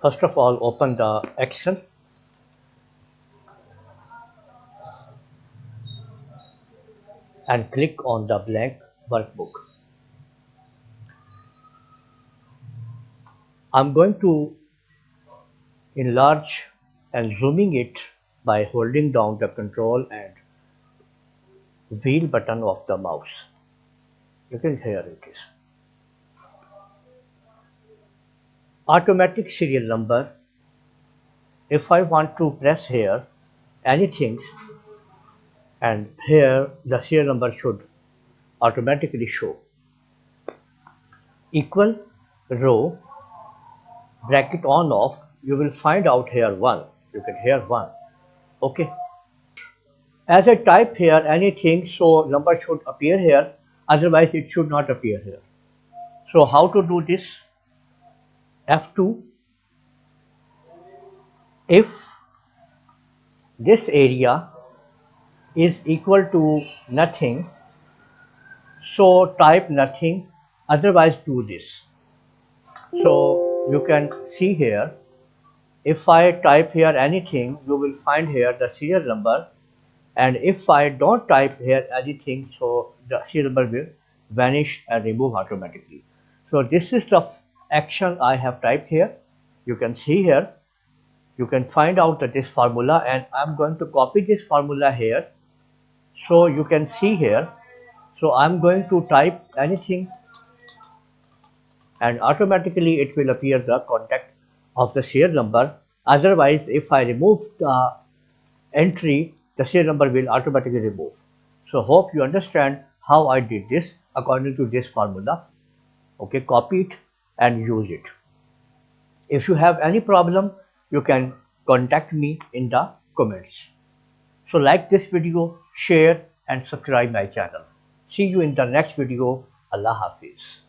First of all, open the Excel and click on the blank workbook. I'm going to enlarge and zooming it by holding down the control and wheel button of the mouse. You can hear it is. Automatic serial number. If I want to press here anything, and here the serial number should automatically show. Equal row bracket on off, you will find out here 1. You can hear 1. Okay. As I type here anything, so number should appear here, otherwise it should not appear here. So how to do this? F2. If this area is equal to nothing, so type nothing, otherwise do this. So you can see here, if I type here anything, you will find here the serial number, and if I don't type here anything, so the serial number will vanish and remove automatically. So this is the action I have typed here. You can see here, you can find out that this formula, and I'm going to copy this formula here, so you can see here. So I'm going to type anything, and automatically it will appear the contact of the serial number. Otherwise, if I remove the entry, the serial number will automatically remove. So hope you understand how I did this according to this formula. Okay, copy it and use it. If you have any problem, you can contact me in the comments. So like this video, share and subscribe my channel. See you in the next video. Allah Hafiz.